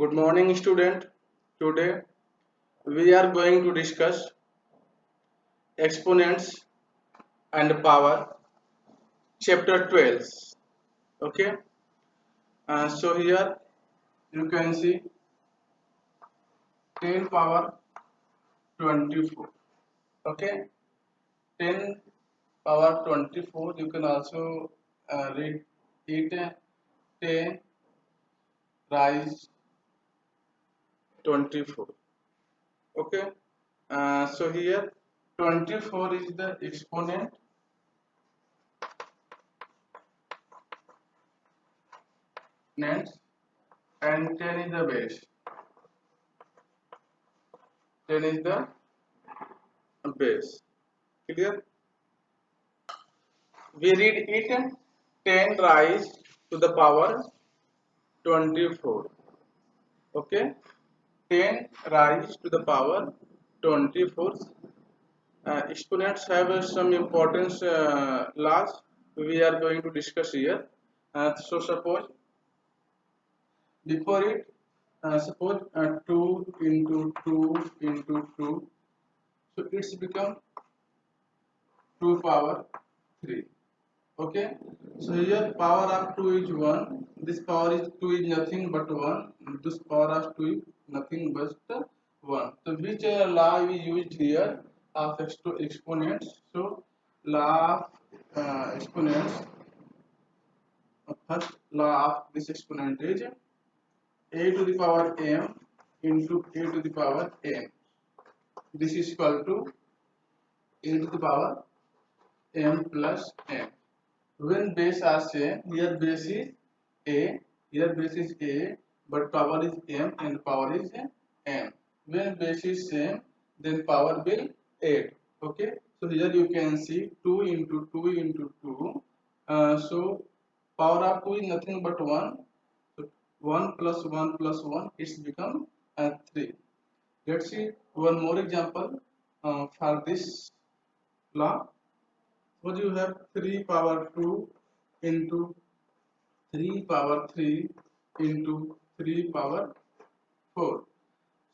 Good morning, student. Today we are going to discuss exponents and power, chapter 12. Okay. So here you can see 10 power 24. Okay. 10 power 24. You can also read it 10 rise 24. Okay. So here 24 is the exponent next and 10 is the base. 10 is the base. Clear? We read it 10 raised to the power 24. Okay? 10 raised to the power 24. Exponents have some important laws we are going to discuss here. So suppose before it, suppose 2 into 2 into 2. So it's become 2 power 3. Okay, so here power of 2 is 1, this power is 2 is nothing but 1, this power of 2 is nothing but 1. So which law we used here of exponents? So law of exponents, first law of this exponent is a to the power m into a to the power n. This is equal to a to the power m plus n. When base are same, here base is a, here base is a, but power is m and power is n. When base is same, then power will 8. Okay, so here you can see 2 into 2 into 2. So power of 2 is nothing but 1. So 1 plus 1 plus 1, it's become 3. Let's see one more example for this law. Suppose you have 3 power 2 into 3 power 3 into 3 power 4.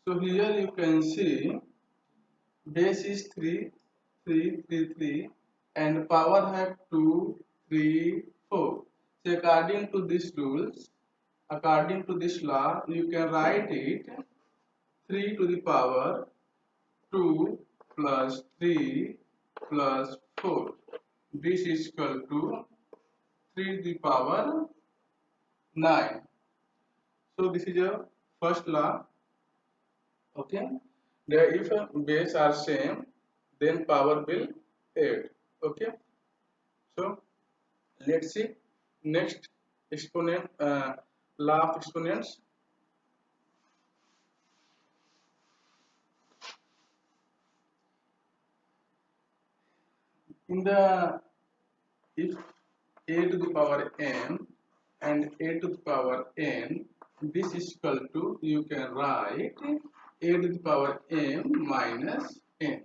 So here you can see base is 3, 3, 3, 3 and power have 2, 3, 4. So according to these rules, according to this law, you can write it 3 to the power 2 plus 3 plus 4. This is equal to 3 to the power 9. So this is your first law. Okay, if base are same, then power will 8. Okay, so let's see next exponent, law of exponents. In the if a to the power m and a to the power n, this is equal to, you can write a to the power m minus n.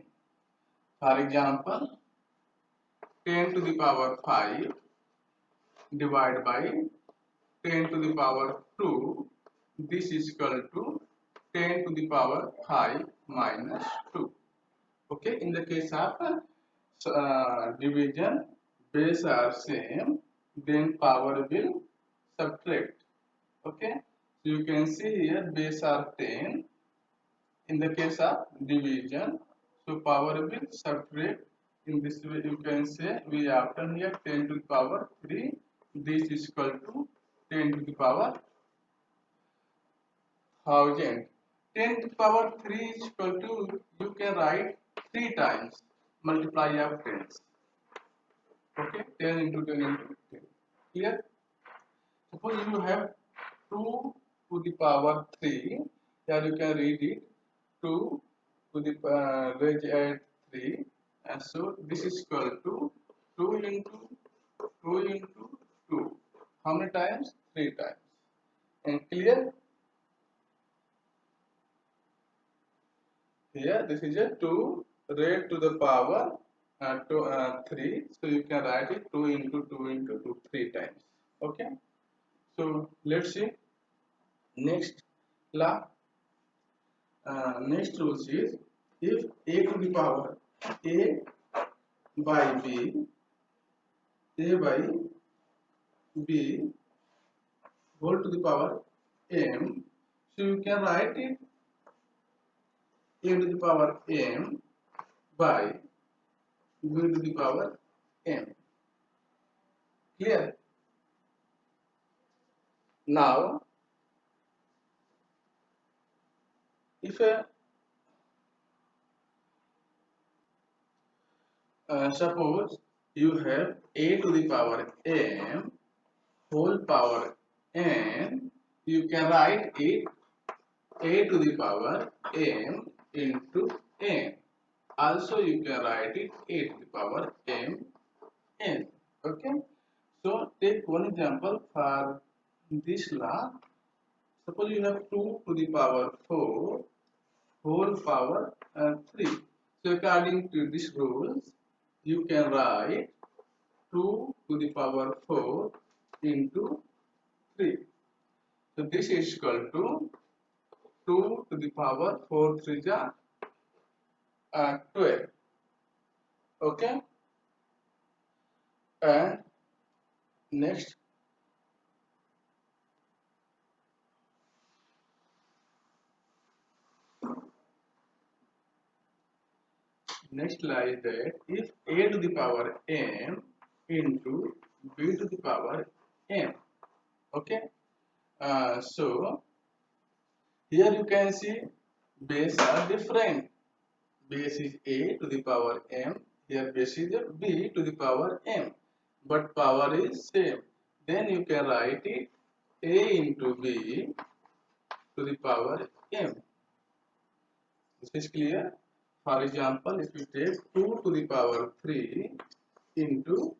For example, 10 to the power 5 divided by 10 to the power 2. This is equal to 10 to the power 5 minus 2. Okay, in the case of division, base are same, then power will subtract. Okay, so you can see here base are 10. In the case of division, so power will subtract. In this way, you can say we obtain here 10 to the power 3. This is equal to 10 to the power 1000. 10 to the power 3 is equal to, you can write 3 times multiply of 10s. Okay, 10 into 10 into 10. Clear? Suppose you have 2 to the power 3. Here you can read it 2 to the raise at 3. And so this is equal to 2 into 2 into 2. How many times? 3 times. And clear? Here this is a 2 raised to the power 3. So you can write it 2 into 2 into 2 3 times. Okay. So let's see next law. Next rule is, if a to the power a by b, a by b whole to the power m, so you can write it a to the power m by b to the power m. Clear? Now, if suppose you have a to the power m whole power n, you can write it a to the power m into n. Also, you can write it a to the power m n. Okay. So take one example for this law. Suppose you have 2 to the power 4 whole power 3. So according to this rules, you can write 2 to the power 4 into 3. So this is equal to 2 to the power 4 3 ja 12. Okay. And next law is that if a to the power m into b to the power m. Okay. So here you can see base are different. Base is a to the power m. Here base is b to the power m. But power is same. Then you can write it a into b to the power m. This is clear? For example, if you take 2 to the power 3 into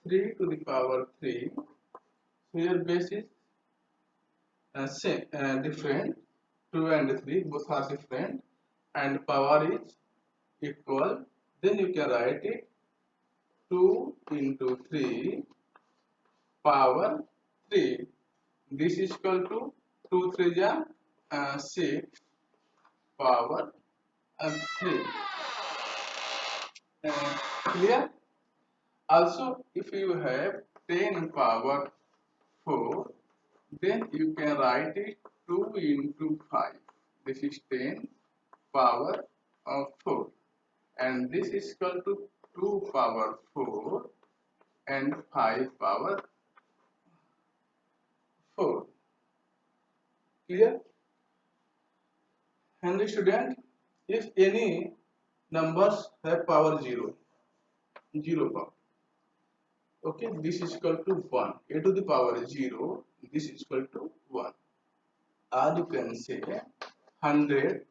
3 to the power 3, so here base is different. 2 and 3 both are different, and power is equal. Then you can write it 2 into 3 power 3. This is equal to 2 3 ja 6 power 3. Clear? Also, if you have 10 power 4, then you can write it 2 into 5. This is 10 power of 4. And this is equal to 2 power 4 and 5 power 4. Clear? And student, if any numbers have power 0, 0 power. Okay, this is equal to 1. A to the power 0, this is equal to 1. Or you can say 100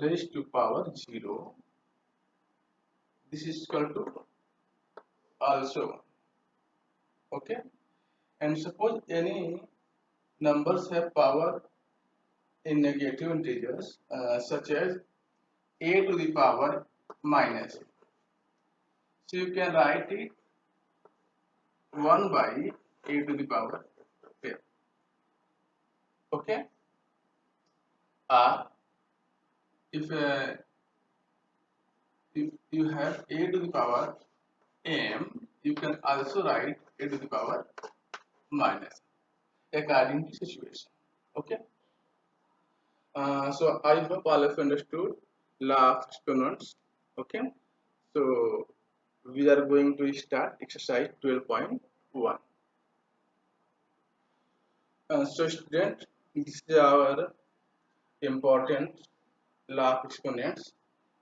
raised to power 0. This is equal to also 1. Okay. And suppose any numbers have power in negative integers such as a to the power minus. So you can write it 1 by a to the power 10. Okay. If you have a to the power m, you can also write a to the power minus according to situation. Okay. So I hope all of you understood law of exponents. Okay. So we are going to start exercise 12.1. So student, this is our important law of exponents.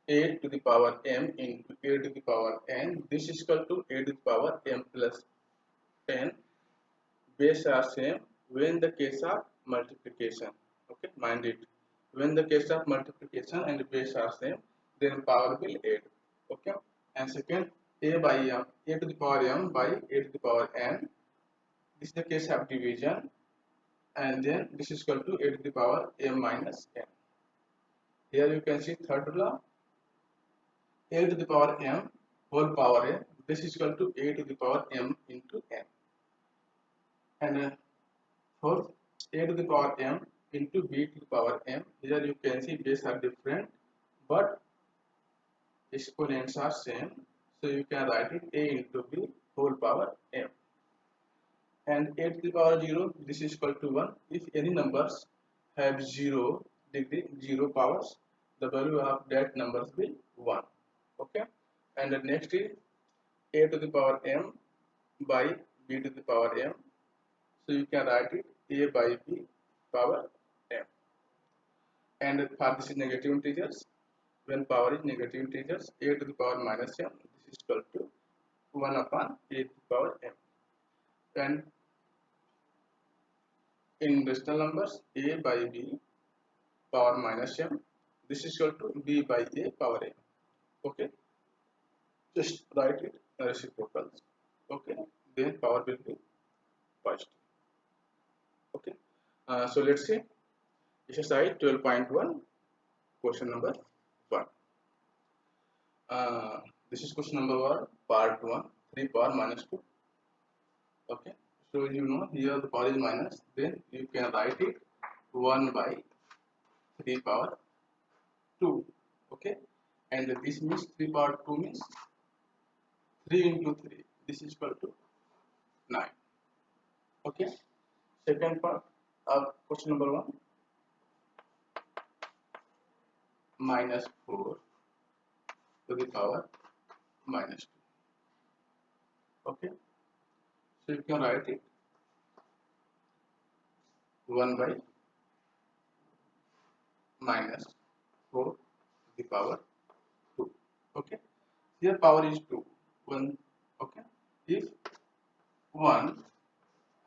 A to the power m into a to the power n. This is equal to a to the power m plus n. Base are same when the case of multiplication. Okay, mind it. When the case of multiplication and base are same, then power will add. Okay, and second, a by m, a to the power m by a to the power n. This is the case of division, and then this is equal to a to the power m minus n. Here you can see third law, a to the power m whole power n. This is equal to a to the power m into n. And fourth, a to the power m into b to the power m. Here you can see base are different, but exponents are same. So you can write it a into b whole power m. And a to the power 0, this is equal to 1. If any numbers have 0 degree, 0 powers, the value of that numbers will be 1. Okay. And the next is a to the power m by b to the power m. So you can write it a by b power m. And for this is negative integers. When power is negative integers, a to the power minus m, this is equal to 1 upon a to the power m. And in rational numbers, a by b power minus m, this is equal to b by a power m. Okay, just write it reciprocals. Okay, then power will be positive. Okay, so let's see exercise 12.1, question number 1. This is question number 1, part 1, 3 power minus 2. Okay, so you know here the power is minus, then you can write it 1 by 3 power 2. Okay, and this means 3 power 2 means 3 into 3, this is equal to 9. Okay, second part of question number 1, minus 4 to the power minus 2. Okay, so you can write it 1 by minus 4 to the power 2. Okay, here power is 2, 1. Okay, if 1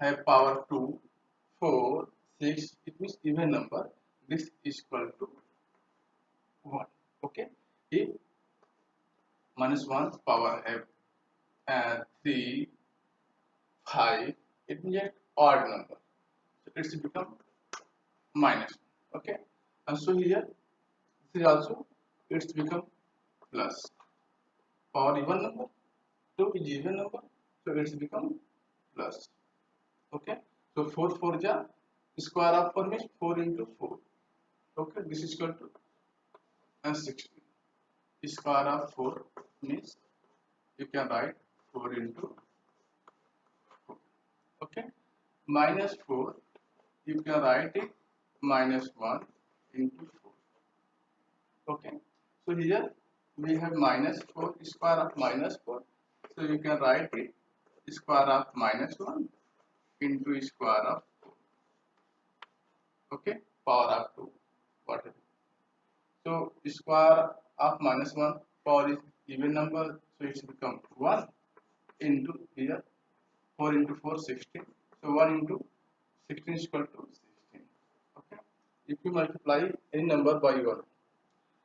have power 2, 4, 6, it means even number, this is equal to 1. Okay, if minus 1 power have 3, 5, it means odd number, so it's become minus. Okay, and so here 3 also it's become plus. Power even number, 2 is even number, so it's become plus. Okay, so 4 4 ja square of 4 means 4 into 4. Okay, this is equal to 16. Square of 4 means you can write 4 into 4. Okay, minus 4 you can write it minus 1 into 4. Okay, so here we have minus 4, square of minus 4, so you can write it square of minus 1 into square of 4. Okay, power of 2, whatever. So square of minus 1, power is even number, so it's become 1 into here 4 into 4 16. So 1 into 16 is equal to 16. Okay, if you multiply any number by 1,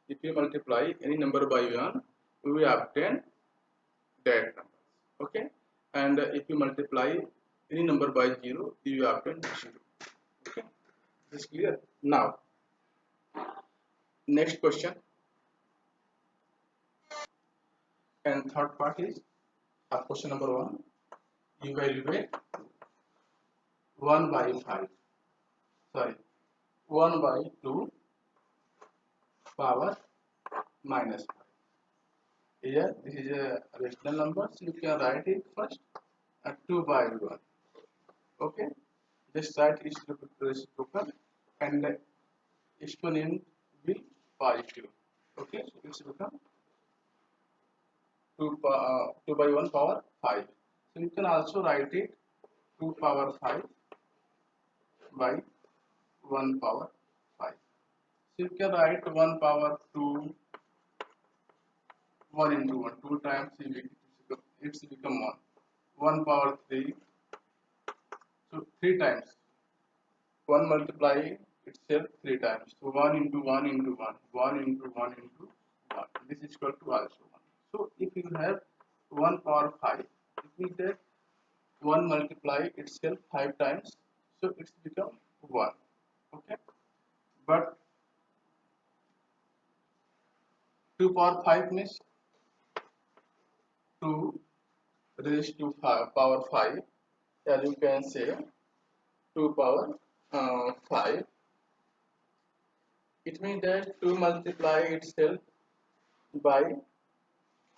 if you multiply any number by 1, we will obtain that number. Okay, and if you multiply any number by 0, you will obtain 0. Okay, this is clear. Now next question, and third part is question number 1. Evaluate 1 by 5, sorry, 1 by 2 power minus 5. Here this is a rational number, so you can write it first at 2 by 1. Okay, just write it reciprocal and the exponent will be positive. Okay, so it's become 2 by 1 power 5. So you can also write it 2 power 5 by 1 power 5. So you can write 1 power 2, 1 into 1, 2 times it's become 1. 1 power 3, so 3 times. 1 multiply itself 3 times. So 1 into 1 into 1, 1 into 1 into 1. This is equal to also 1. So if you have 1 power 5, it means that 1 multiply itself 5 times, so it's become 1. Okay, but 2 power 5 means 2 raised to power 5, as you can say 2 power 5 It means that to multiply itself by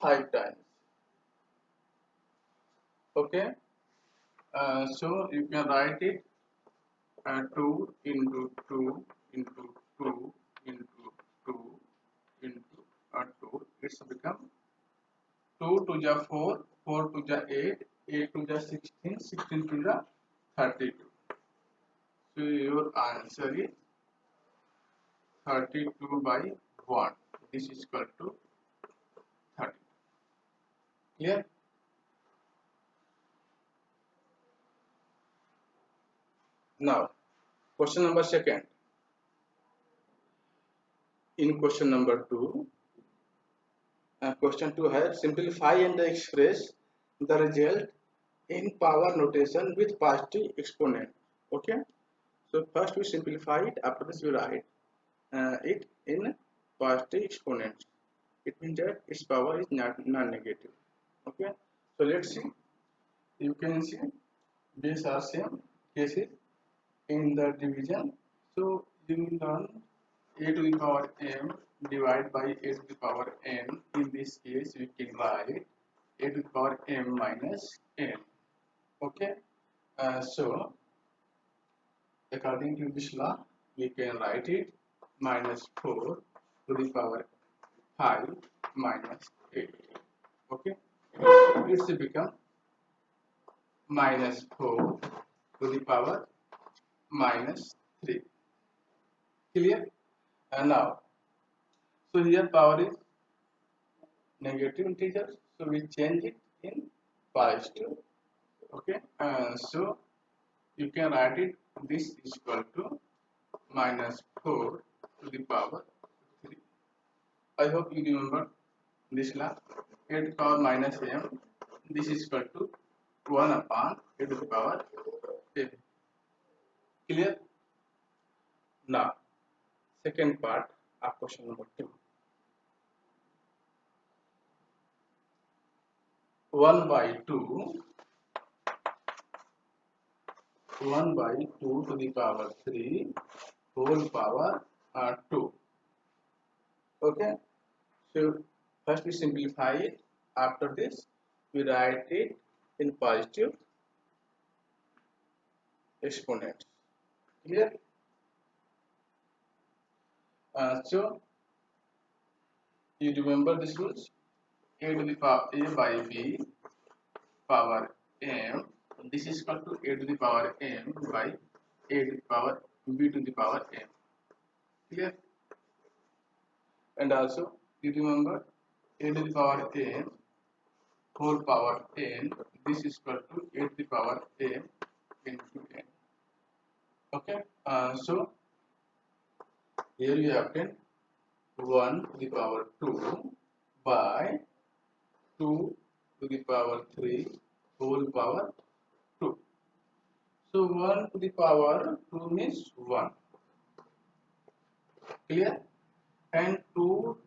5 times. Okay, so you can write it 2 into 2 into 2 into 2 into 2. It's become 2 to the 4, 4 to the 8, 8 to the 16, 16 to the 32. So your answer is 32 by 1. This is equal to 30. Clear? Now, question number second. In question number 2, question 2 has simplify and express the result in power notation with positive exponent. Okay, so first we simplify it, after this we write it in positive exponents. It means that its power is not non-negative. Okay, so let's see. You can see these are same cases in the division. So you will learn a to the power m divided by a to the power n. In this case, we can write a to the power m minus n. Okay, so according to this law, we can write it minus 4 to the power 5 minus 8. Okay, it's become minus 4 to the power minus 3. Clear? And now, so here power is negative integer, so we change it in positive. Okay, so you can write it, this is equal to minus 4 to the power 3. I hope you remember this law. 8 to the power minus m, this is equal to 1 upon 8 to the power m. Clear? Now, second part of question number 2. 1 by 2 1 by 2 to the power 3 whole power 2. Okay, so first we simplify it, after this we write it in positive exponents. Clear? So you remember this rules, a to the power a by b power m, this is equal to a to the power m by a to the power b to the power m. Clear? And also you remember a to the power m whole power n, this is equal to a to the power m into n. Okay, so here you obtain 1 to the power 2 by 2 to the power 3 whole power 2. So 1 to the power 2 means 1. Clear? And 2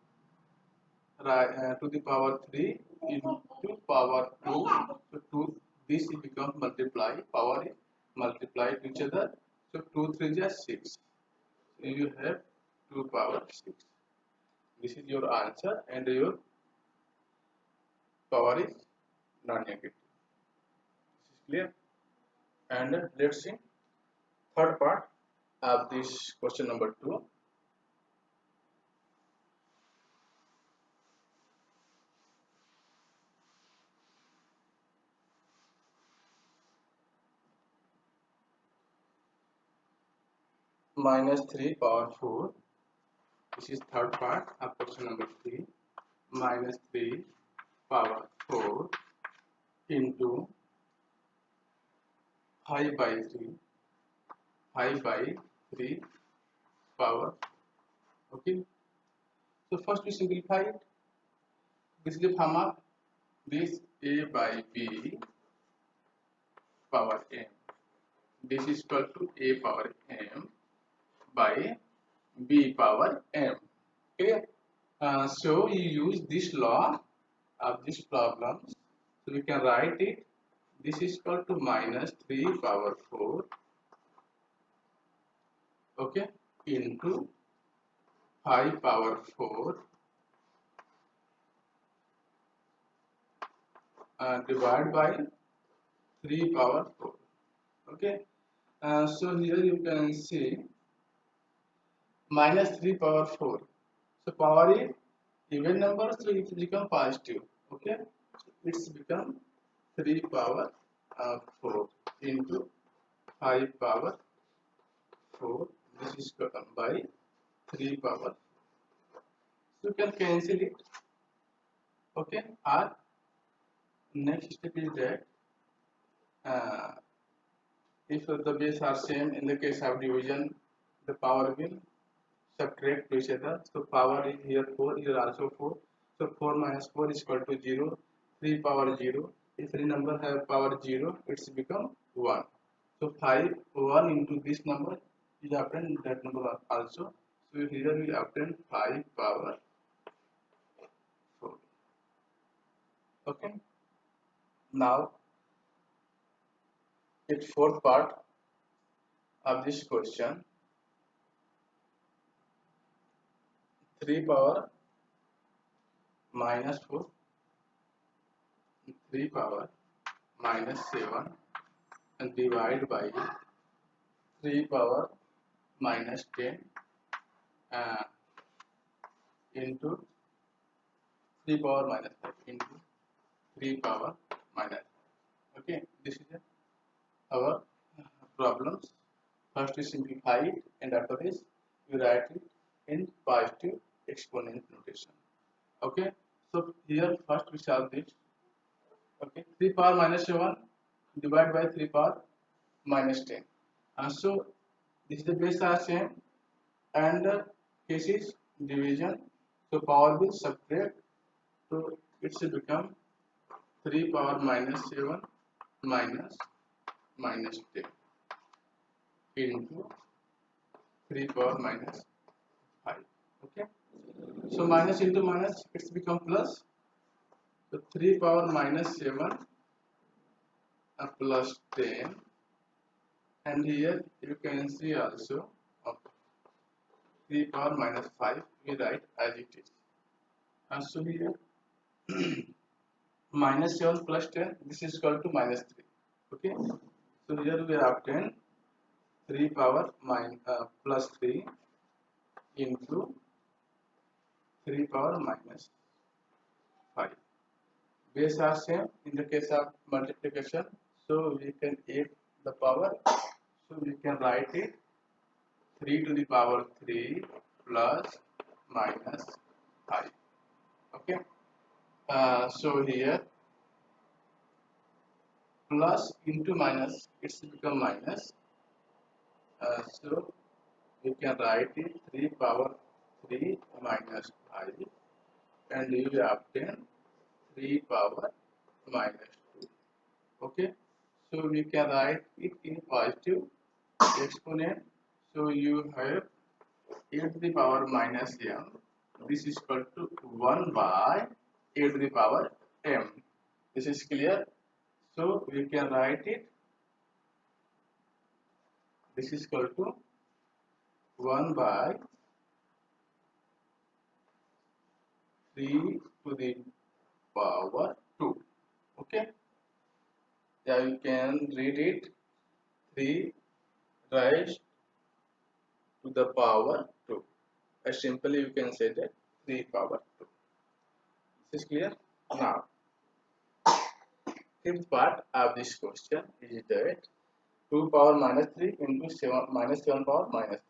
to the power 3 into power 2. So 2, this becomes multiply, power is multiplied to each other. So 2 3 is 6. So you have 2 power 6. This is your answer, and your power is non-negative. This is clear? And let's see third part of this question number 2. Minus 3 power 4. This is third part of question number 3. Minus 3 power 4 into 5 by 3. 5 by 3 power. Okay. So first we simplify it. This is the form of this a by b power m. This is equal to a power m by b power m. Clear? So you use this law of this problem. So we can write it. This is equal to minus 3 power 4. Okay, into 5 power 4 divided by 3 power 4. Okay, so here you can see minus 3 power 4. So power is even number, so it become positive. Okay, so it's become 3 power 4 into 5 power 4. This is by 3 power. So you can cancel it. Okay, or next step is that uh, if the base are same, in the case of division, the power will subtract to each other. So power is here 4, here also 4. So 4 minus 4 is equal to 0. 3 power 0. If any number have power 0, it's become 1. So 5, 1 into this number is obtained that number also. So here we obtain 5 power 4. Okay. Now, its fourth part of this question, 3 power minus 4, 3 power minus 7 and divide by 3 power minus 10 uh, into 3 power minus 5 into 3 power minus 5. Okay, this is our problems. First we simplify it and after this we write it in positive exponent notation. Okay, so here first we solve this. Okay, 3 power minus 7 divided by 3 power minus 10. And so this is the base are same and the case is division. So power will subtract. So it should become 3 power minus 7 minus minus 10 into 3 power minus 5. Okay. So minus into minus, it's become plus. So 3 power minus 7 plus 10. And here you can see also 3 power minus 5 we write as it is. And so here minus 7 plus 10, this is equal to minus 3. Okay. So here we obtain 3 power plus 3 into 3 power minus 5. Base are same in the case of multiplication. So we can add the power. So we can write it 3 to the power 3 plus minus 5. Okay. So here plus into minus, it's become minus. So we can write it 3 power 3 minus 5 and we will obtain 3 power minus 2. Okay, so we can write it in positive exponent. So you have a to the power minus m. This is equal to 1 by a to the power m. This is clear. So we can write it. This is equal to 1 by 3 to the power 2. Okay. Yeah, you can read it 3 raised to the power 2. As simply you can say that 3 power 2. This is clear? Now, fifth part of this question is that 2 power minus 3 into 7 minus 7 power minus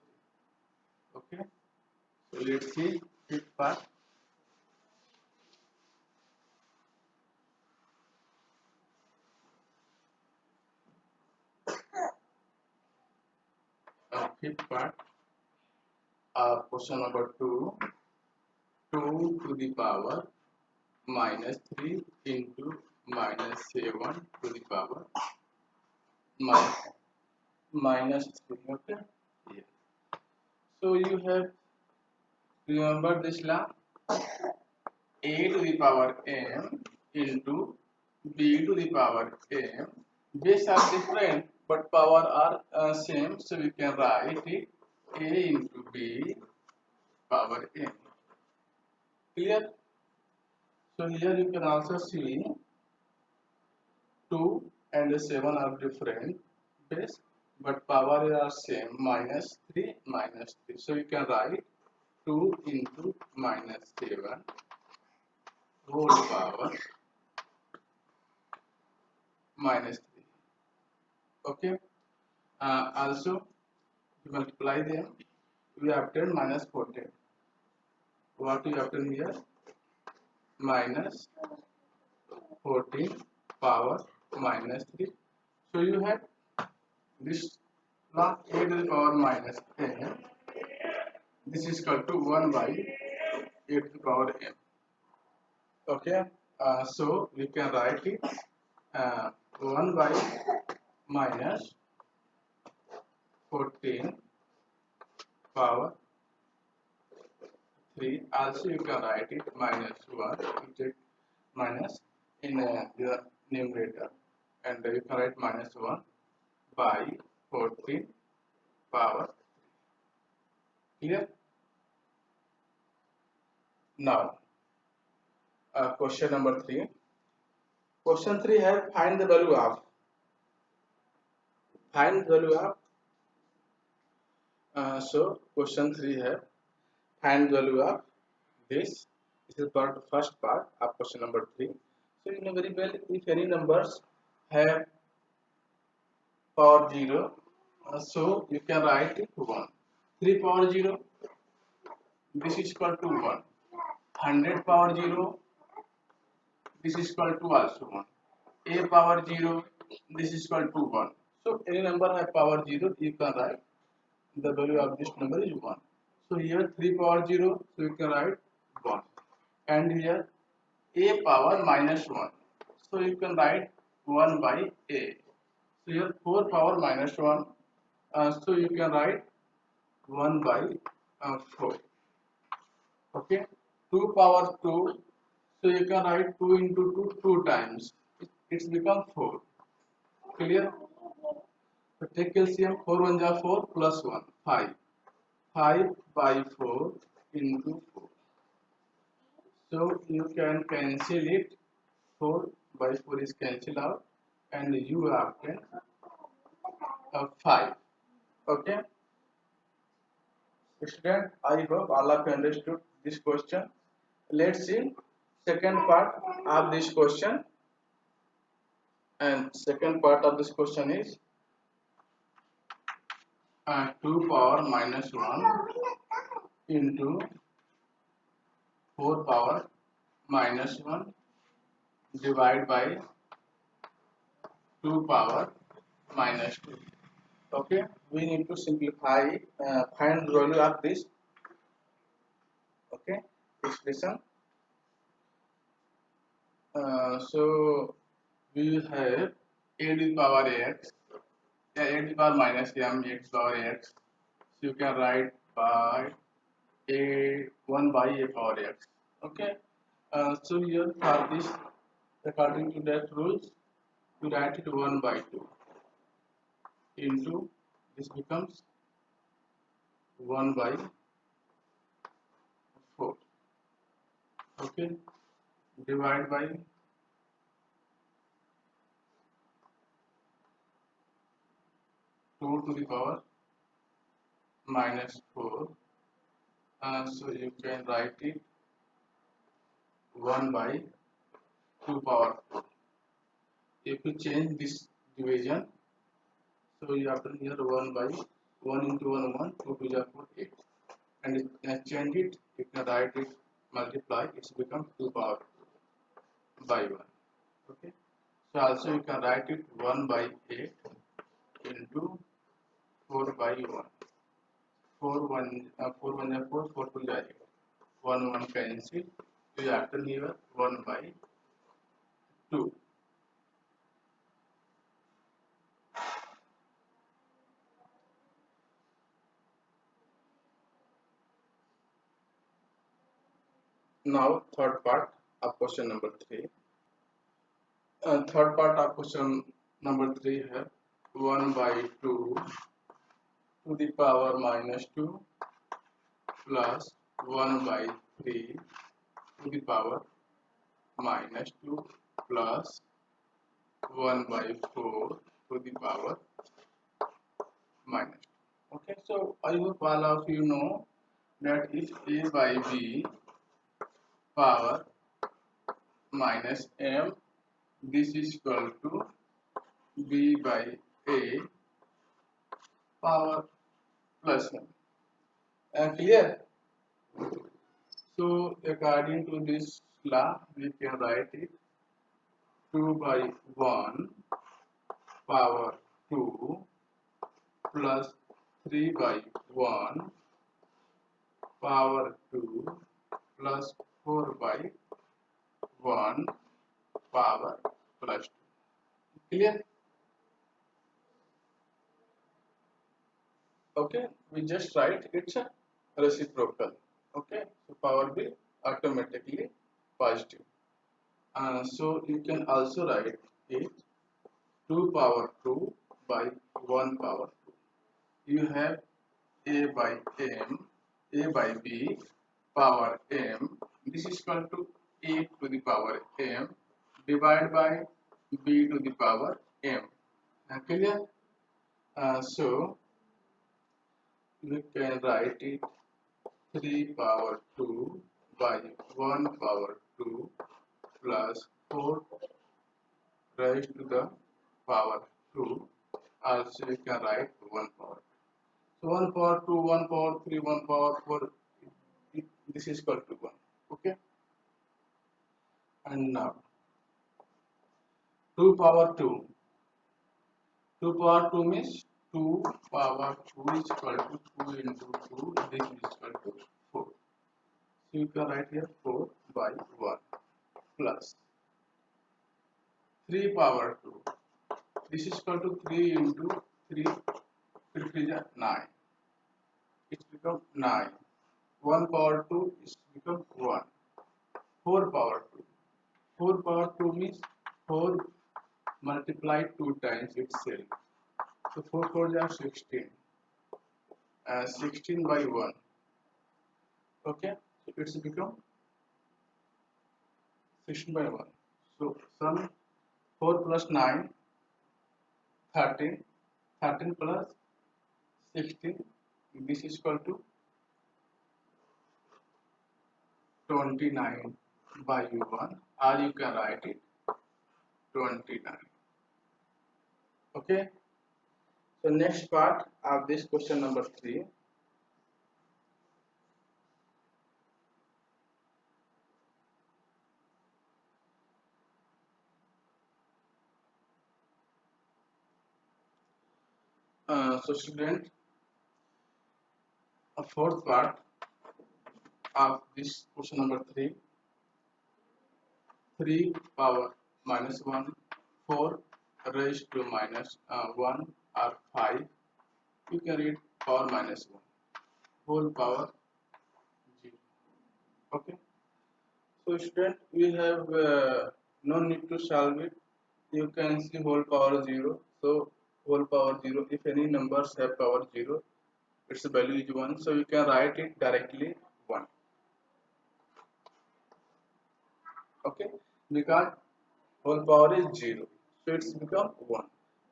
3. Okay. So let's see fifth part. Fifth part of question number 2. 2 to the power minus 3 into minus 7 to the power minus 3. Okay. Yeah. So you have remember this law, a to the power m into b to the power m. Base are different but power are same, so we can write it a into b power n. Clear? So here you can also see 2 and 7 are different base, but power are same, minus 3 minus 3. So you can write 2 into minus 7 whole power minus 3. Okay. Also you multiply them, we obtain minus 14. What you obtain here? Minus 14 power minus 3. So you have this not a to the power minus n. This is equal to 1 by a to the power n. Okay. So we can write it 1 by minus 14 power 3. Also you can write it minus 1. You take minus in the numerator, and you can write minus 1 by 14 power. Clear? Now question number 3. Question 3 है find the value of. Find the value of. So question 3 है find the value of this. This is part first part of question number 3. So you know very well, if any numbers have power 0, so you can write it 1. 3 power 0, this is equal to 1. 100 power 0, this is equal to also 1. A power 0, this is equal to 1. So any number have power 0, you can write the value of this number is 1. So here 3 power 0, so you can write 1. And here a power minus 1, so you can write 1 by a. So here 4 power minus 1, so you can write 1 by 4. Okay. 2 power 2, so you can write 2 into 2 2 times. It's become 4. Clear? So take LCM. 4 1 ja 4 plus 1 5. 5 by 4 into 4. So you can cancel it. 4 by 4 is cancelled out, and you obtain 5. Okay. Student, I hope all of you understood this question. Let's see second part of this question. And second part of this question is 2 power minus 1 into 4 power minus 1 divided by 2 power minus 2. Okay, we need to simplify, find the value of this. Okay, expression. So we have a to the power x, a to the power minus m x power x. So you can write by a 1 by a power x. Okay. So here for this, according to that rules, we write it 1 by 2 into this becomes 1 by 4. Okay. Divide by 2 to the power minus 4. So you can write it 1 by 2 power 4. If you change this division, so you have to here 1 by 1 into 1 1, 2 to the 4 8, and change it, you can write it, multiply, it's become 2 power by 1. Okay. So also you can write it 1 by 8 into 4 by 1. 4 1 4 1 4, 4 2 8. 1 1 cancel. You have to here 1 by 2. Now third part of question number 3. Third part of question number 3 है 1 by 2 to the power minus 2 plus 1 by 3 to the power minus 2 plus 1 by 4 to the power minus 2. Okay, so I hope all of you know that if a by b power minus m, this is equal to b by a power plus m. Clear? So according to this law, we can write it 2 by 1 power 2 plus 3 by 1 power 2 plus 4 by 1 power plus 2. Clear? Okay, we just write it's a reciprocal. Okay, so power will automatically positive. So you can also write it 2 power 2 by 1 power 2. You have a by m, a by b power m. This is equal to a to the power m divided by b to the power m. Clear? So we can write it 3 power 2 by 1 power 2 plus 4 raised to the power 2. Also you can write 1 power. So 1 power 2, 1 power 3, 1 power 4, this is equal to 1. Okay. And now 2 power 2. 2 power 2 means 2 power 2 is equal to 2 into 2. This is equal to 4. So you can write here 4 by 1 plus 3 power 2. This is equal to 3 into 3. 3 is 9. It's become 9. 1 power 2 is become 1. 4 power 2. 4 power 2 means 4 multiplied 2 times itself. So 4 4 are 16. 16 by 1. Okay, so it's become 16 by 1. So sum 4 plus 9, 13. 13 plus 16. This is equal to 29 by 1, or you can write it 29. Okay, so next part of this question number 3. So student, a fourth part of this question number 3. 3 power minus 1, 4 raised to minus 1 or 5. You can read power minus 1 whole power 0. Okay, so student, we have no need to solve it. You can see whole power 0. So whole power 0, if any numbers have power 0, its value is 1. So you can write it directly 1. Okay, because whole power is 0, so it's become 1.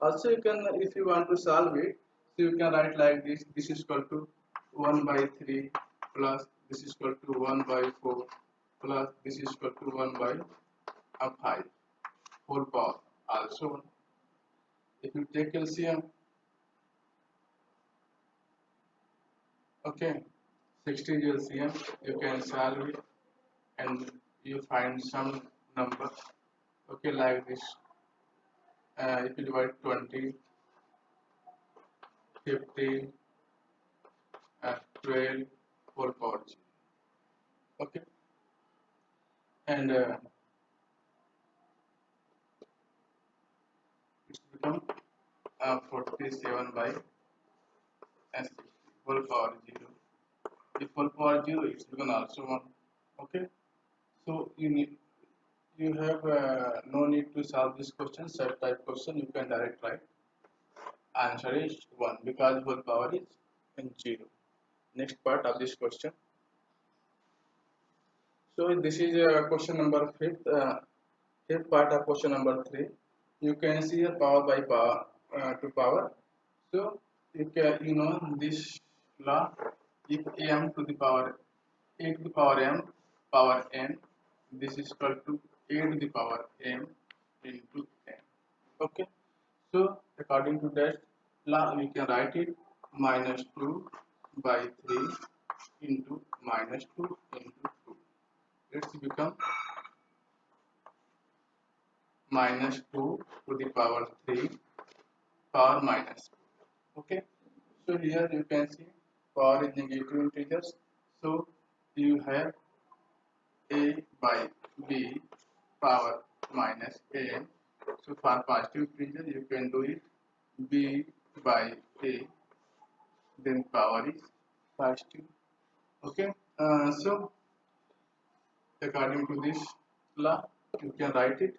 Also you can, if you want to solve it, so you can write like this. This is equal to 1 by 3 plus this is equal to 1 by 4 plus this is equal to 1 by 5 whole power also 1. If you take LCM, okay, 60 LCM, you can solve it and you find some number. Okay, like this. If you divide 20, 15, 12 whole power g. Okay, and it's become 47 by 60 whole power 0. If whole power 0, it's become also 1. Okay, so you have no need to solve this question. Set type question you can direct write. Answer is 1 because whole power is in 0. Next part of this question. So this is question number fifth part of question number 3. You can see here power by power to power. So you know this law. If m to the power a to the power m power n, this is equal to a to the power m into n. Okay. So according to that law, we can write it minus 2 by 3 into minus 2 into 2. It's become minus 2 to the power 3 power minus 2. Okay. So here you can see power is negative integers. So you have a by b power minus n. So for positive integer you can do it b by a, then power is positive. Okay. So according to this law, you can write it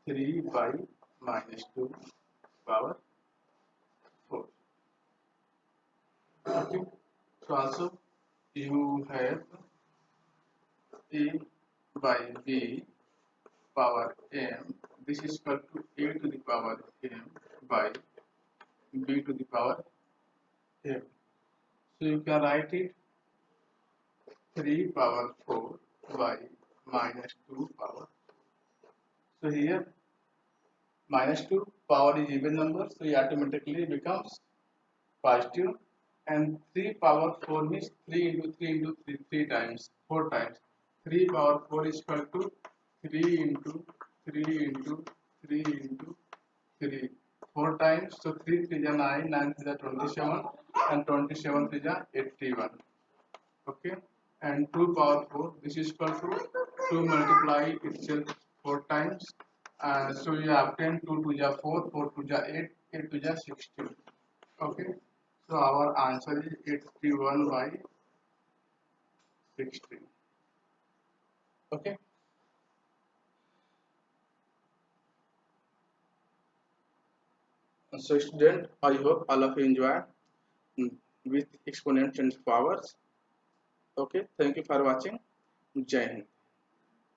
3 by minus 2 power 4. Okay. So also you have a by b power m. This is equal to a to the power m by b to the power m. So you can write it 3 power 4 by minus 2 power. So here minus 2 power is even number, so it automatically becomes positive, and 3 power 4 means 3 into 3 into 3, 3 times, 4 times. 3 power 4 is equal to 3 into 3 into 3 into 3, 4 times. So 3 3 is 9, 9 is 27, and 27 is 81. Okay, and 2 power 4, this is equal to 2 multiply itself 4 times. So you obtain 2 to the 4, 4 to the 8, 8 to the 16. Okay, so our answer is 81 by 16. Okay, so student, I hope all of you enjoy with exponents and powers. Okay, thank you for watching. Jai Hind.